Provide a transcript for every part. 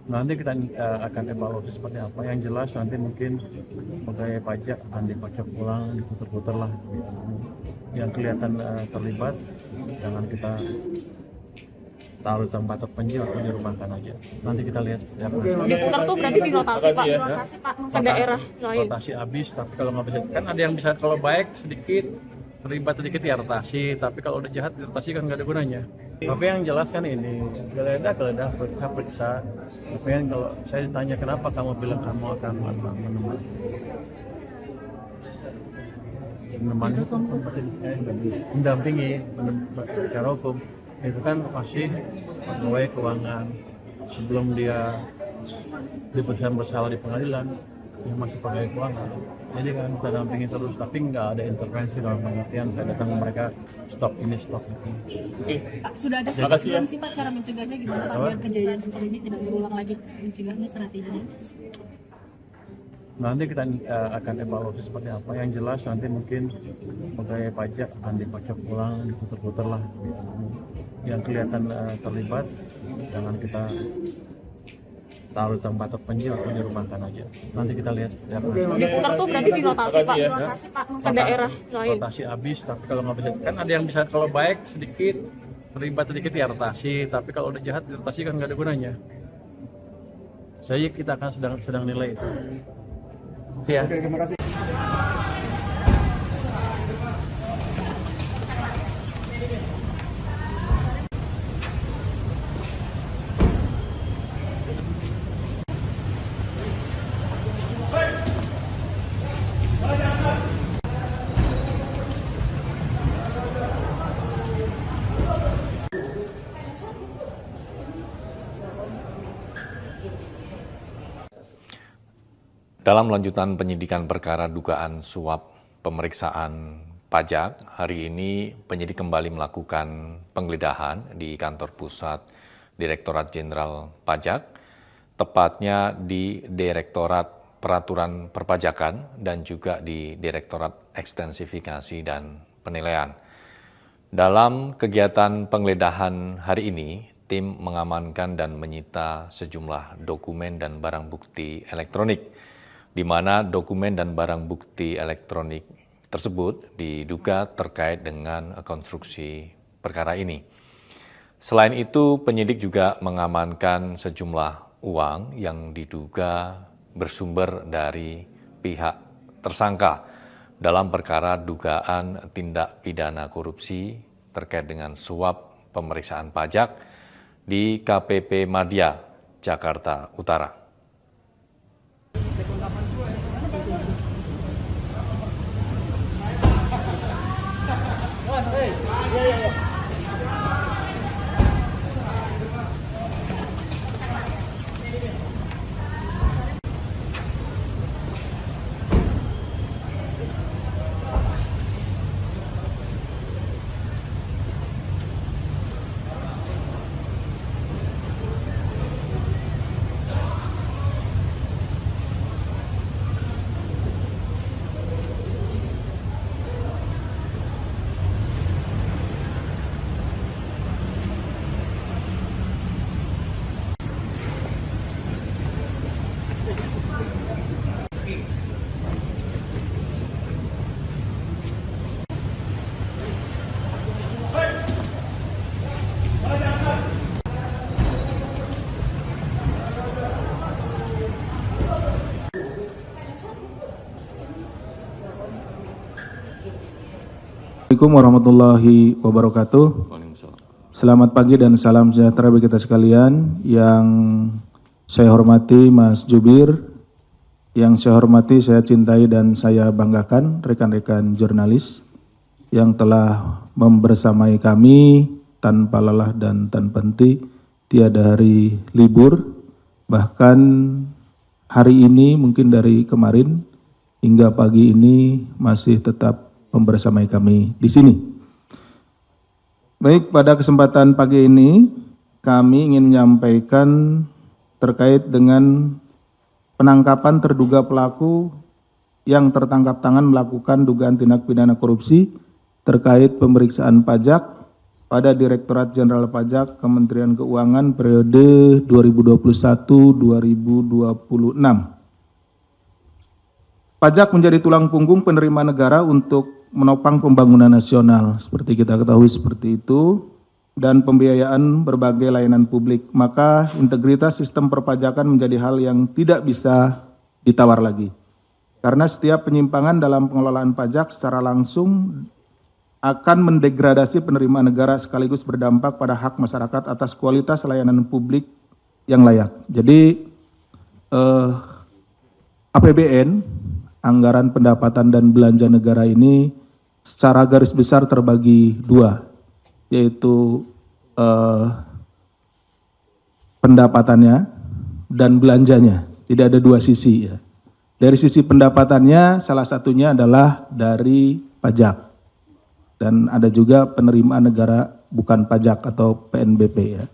Nanti kita akan evaluasi seperti apa. Yang jelas nanti mungkin pegawai pajak akan dipajak ulang, diputar-putar lah. Yang kelihatan terlibat, jangan kita taruh di tempat terpencil atau dirumahkan aja. Nanti kita lihat. Ya, Diputar tuh berarti dirotasi Pak, dirotasi Pak ke daerah lain. Rotasi habis, tapi kalau nggak bisa, kan ada yang bisa kalau baik sedikit, terlibat sedikit ya rotasi. Tapi kalau udah jahat rotasi kan nggak ada gunanya. Tapi yang jelas kan ini geledah periksa. Tapi yang kalau saya ditanya kenapa kamu bilang kamu akan menemani hukum, mendampingi secara hukum, itu kan masih pegawai keuangan sebelum dia diputuskan bersalah di pengadilan, dia masih pegawai keuangan. Jadi kan kita dampingi terus, tapi nggak ada intervensi dalam pengertian saya datang mereka stop ini stop itu. Pak, sudah ada belum sih Pak cara mencegahnya gimana Pak biar kejadian seperti ini tidak berulang lagi, mencegahnya strateginya? Nanti kita akan evaluasi seperti apa. Yang jelas nanti mungkin pegawai pajak akan dipajak ulang, diputar-putar lah. Yang kelihatan terlibat, jangan kita taruh di tempat terpencil atau dirumahkan aja. Nanti kita lihat. Ya, Diputar tuh berarti dirotasi Pak, dirotasi Pak ke daerah lain. Rotasi habis, tapi kalau nggak bisa, kan ada yang bisa kalau baik sedikit, terlibat sedikit ya rotasi. Tapi kalau udah jahat rotasi kan nggak ada gunanya. Kita akan sedang nilai itu. Ya. Oke, terima kasih. Dalam lanjutan penyidikan perkara dugaan suap pemeriksaan pajak, hari ini penyidik kembali melakukan penggeledahan di kantor pusat Direktorat Jenderal Pajak, tepatnya di Direktorat Peraturan Perpajakan dan juga di Direktorat Ekstensifikasi dan Penilaian. Dalam kegiatan penggeledahan hari ini, tim mengamankan dan menyita sejumlah dokumen dan barang bukti elektronik, di mana dokumen dan barang bukti elektronik tersebut diduga terkait dengan konstruksi perkara ini. Selain itu, penyidik juga mengamankan sejumlah uang yang diduga bersumber dari pihak tersangka dalam perkara dugaan tindak pidana korupsi terkait dengan suap pemeriksaan pajak di KPP Madya, Jakarta Utara. Assalamualaikum warahmatullahi wabarakatuh. Selamat pagi dan salam sejahtera bagi kita sekalian. Yang saya hormati Mas Jubir, yang saya hormati, saya cintai dan saya banggakan rekan-rekan jurnalis yang telah membersamai kami tanpa lelah dan tanpa henti, tiada hari libur. Bahkan hari ini mungkin dari kemarin hingga pagi ini masih tetap membersamai kami di sini. Baik, pada kesempatan pagi ini kami ingin menyampaikan terkait dengan penangkapan terduga pelaku yang tertangkap tangan melakukan dugaan tindak pidana korupsi terkait pemeriksaan pajak pada Direktorat Jenderal Pajak Kementerian Keuangan periode 2021-2026. Pajak menjadi tulang punggung penerimaan negara untuk menopang pembangunan nasional, seperti kita ketahui seperti itu, dan pembiayaan berbagai layanan publik. Maka integritas sistem perpajakan menjadi hal yang tidak bisa ditawar lagi. Karena setiap penyimpangan dalam pengelolaan pajak secara langsung akan mendegradasi penerimaan negara sekaligus berdampak pada hak masyarakat atas kualitas layanan publik yang layak. Jadi APBN, anggaran pendapatan dan belanja negara ini secara garis besar terbagi dua, yaitu pendapatannya dan belanjanya. Tidak ada dua sisi ya. Dari sisi pendapatannya salah satunya adalah dari pajak. Dan ada juga penerimaan negara bukan pajak atau PNBP ya.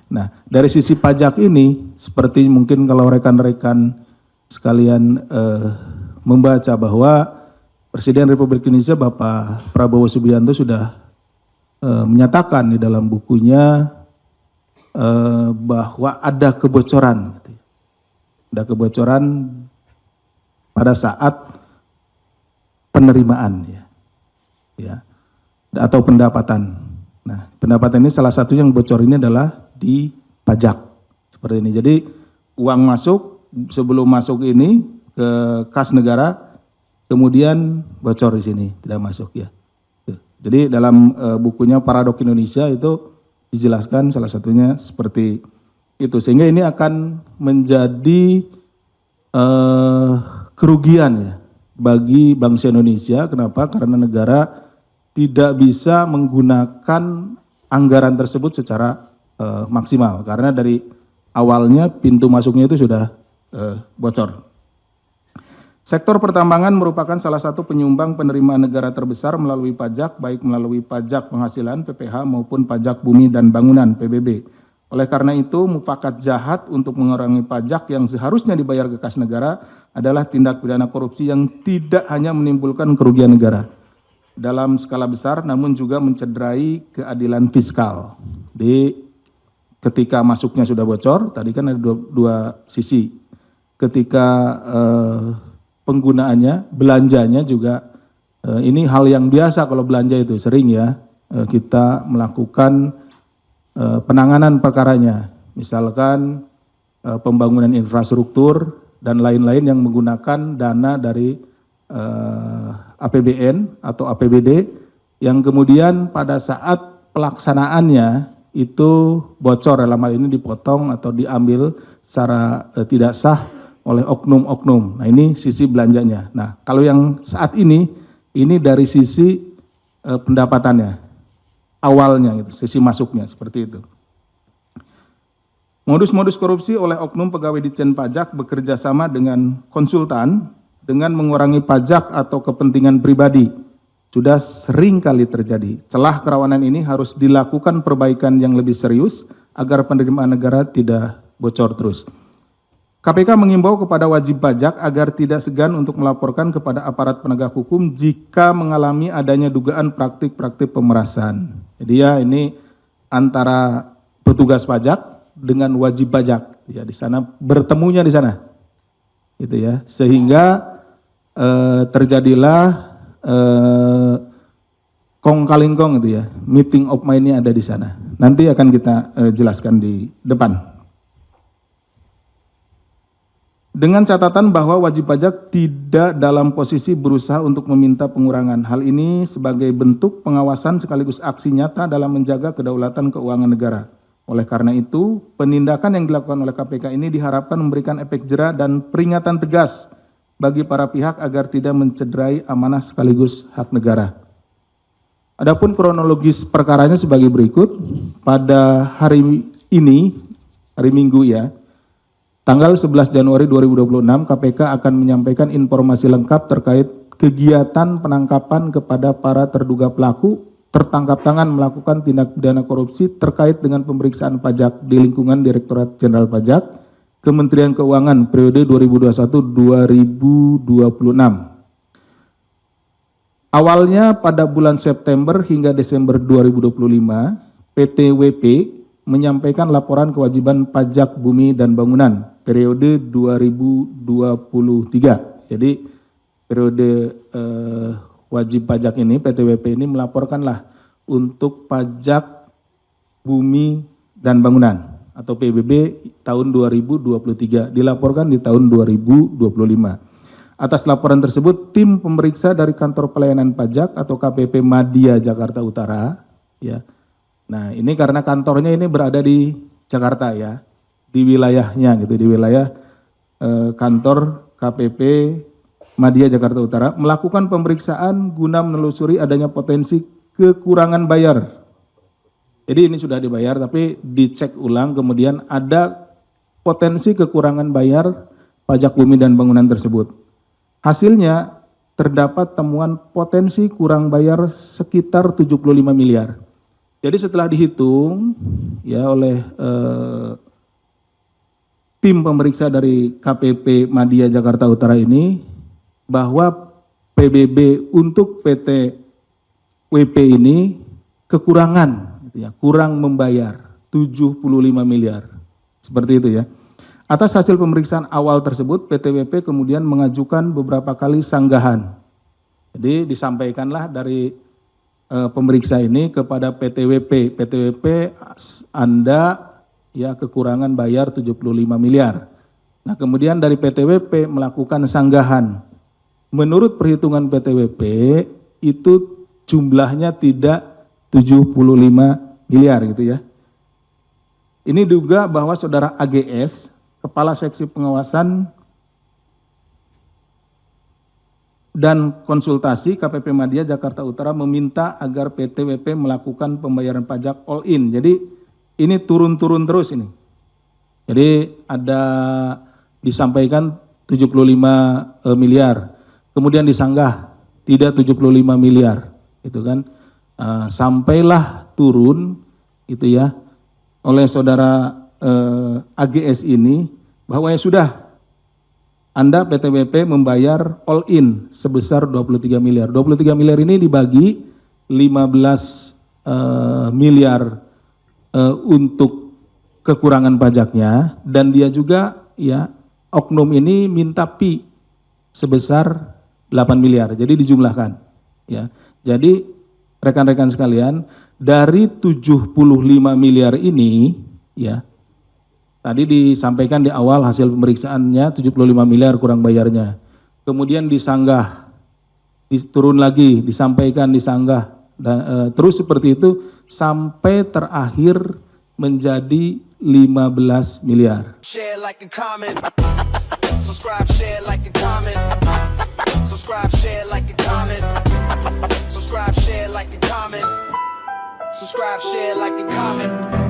Nah, dari sisi pajak ini seperti mungkin kalau rekan-rekan sekalian membaca bahwa Presiden Republik Indonesia Bapak Prabowo Subianto sudah menyatakan di dalam bukunya bahwa ada kebocoran. Ada kebocoran pada saat penerimaan ya, atau pendapatan. Nah, pendapatan ini salah satu yang bocor ini adalah di pajak seperti ini. Jadi uang masuk sebelum masuk ini ke kas negara, kemudian bocor di sini tidak masuk ya. Jadi dalam bukunya Paradok Indonesia itu dijelaskan salah satunya seperti itu, sehingga ini akan menjadi kerugian ya bagi bangsa Indonesia. Kenapa? Karena negara tidak bisa menggunakan anggaran tersebut secara maksimal karena dari awalnya pintu masuknya itu sudah bocor. Sektor pertambangan merupakan salah satu penyumbang penerimaan negara terbesar melalui pajak, baik melalui pajak penghasilan PPH maupun pajak bumi dan bangunan PBB. Oleh karena itu, mufakat jahat untuk mengurangi pajak yang seharusnya dibayar ke kas negara adalah tindak pidana korupsi yang tidak hanya menimbulkan kerugian negara dalam skala besar, namun juga mencederai keadilan fiskal. Ketika masuknya sudah bocor, tadi kan ada dua sisi. Ketika penggunaannya, belanjanya juga, ini hal yang biasa kalau belanja itu, sering ya, kita melakukan penanganan perkaranya, misalkan pembangunan infrastruktur dan lain-lain yang menggunakan dana dari APBN atau APBD yang kemudian pada saat pelaksanaannya itu bocor, dalam hal ini dipotong atau diambil secara tidak sah oleh oknum-oknum. Nah, ini sisi belanjanya. Nah, kalau yang saat ini dari sisi pendapatannya, awalnya gitu, sisi masuknya seperti itu. Modus-modus korupsi oleh oknum pegawai Ditjen Pajak bekerja sama dengan konsultan dengan mengurangi pajak atau kepentingan pribadi sudah sering kali terjadi. Celah kerawanan ini harus dilakukan perbaikan yang lebih serius agar penerimaan negara tidak bocor terus. KPK mengimbau kepada wajib pajak agar tidak segan untuk melaporkan kepada aparat penegak hukum jika mengalami adanya dugaan praktik-praktik pemerasan. Jadi ya ini antara petugas pajak dengan wajib pajak ya, di sana bertemunya di sana. Gitu ya. Sehingga terjadilah kong kali kong gitu ya. Meeting of mind-nya ada di sana. Nanti akan kita jelaskan di depan. Dengan catatan bahwa wajib pajak tidak dalam posisi berusaha untuk meminta pengurangan. Hal ini sebagai bentuk pengawasan sekaligus aksi nyata dalam menjaga kedaulatan keuangan negara. Oleh karena itu, penindakan yang dilakukan oleh KPK ini diharapkan memberikan efek jera dan peringatan tegas bagi para pihak agar tidak mencederai amanah sekaligus hak negara. Adapun kronologis perkaranya sebagai berikut. Pada hari ini, hari Minggu ya, tanggal 11 Januari 2026, KPK akan menyampaikan informasi lengkap terkait kegiatan penangkapan kepada para terduga pelaku tertangkap tangan melakukan tindak pidana korupsi terkait dengan pemeriksaan pajak di lingkungan Direktorat Jenderal Pajak, Kementerian Keuangan periode 2021-2026. Awalnya pada bulan September hingga Desember 2025, PT WP menyampaikan laporan kewajiban pajak bumi dan bangunan periode 2023. Jadi periode wajib pajak ini, PT WP ini melaporkanlah untuk pajak bumi dan bangunan atau PBB tahun 2023, dilaporkan di tahun 2025. Atas laporan tersebut, tim pemeriksa dari Kantor Pelayanan Pajak atau KPP Madya Jakarta Utara, ya. Nah, ini karena kantornya ini berada di Jakarta ya, di wilayahnya gitu, di wilayah kantor KPP Madya Jakarta Utara melakukan pemeriksaan guna menelusuri adanya potensi kekurangan bayar. Jadi ini sudah dibayar, tapi dicek ulang, kemudian ada potensi kekurangan bayar pajak bumi dan bangunan tersebut. Hasilnya terdapat temuan potensi kurang bayar sekitar 75 miliar. Jadi setelah dihitung ya oleh tim pemeriksa dari KPP Madya Jakarta Utara ini, bahwa PBB untuk PT WP ini kekurangan, gitu ya, kurang membayar 75 miliar. Seperti itu ya. Atas hasil pemeriksaan awal tersebut, PT WP kemudian mengajukan beberapa kali sanggahan. Jadi disampaikanlah dari pemeriksa ini kepada PT WP. PT WP, Anda ya kekurangan bayar 75 miliar. Nah, kemudian dari PT WP melakukan sanggahan. Menurut perhitungan PT WP, itu jumlahnya tidak 75 miliar gitu ya. Ini juga bahwa saudara AGS, Kepala Seksi Pengawasan dan Konsultasi KPP Madya Jakarta Utara meminta agar PT WP melakukan pembayaran pajak all in. Jadi ini turun-turun terus ini. Jadi ada disampaikan 75 miliar, kemudian disanggah tidak 75 miliar, gitu kan. Sampailah turun itu ya oleh saudara AGS ini bahwa ya sudah, Anda PT WP membayar all in sebesar 23 miliar. 23 miliar ini dibagi 15 miliar untuk kekurangan pajaknya, dan dia juga ya oknum ini minta pi sebesar 8 miliar. Jadi dijumlahkan ya. Jadi rekan-rekan sekalian, dari 75 miliar ini ya, tadi disampaikan di awal hasil pemeriksaannya 75 miliar kurang bayarnya. Kemudian disanggah, turun lagi, disampaikan, disanggah, dan terus seperti itu sampai terakhir menjadi 15 miliar. Share like a comment. Subscribe, share like a comment. Subscribe, share like a comment. Subscribe, share like a comment. Subscribe, share like a comment.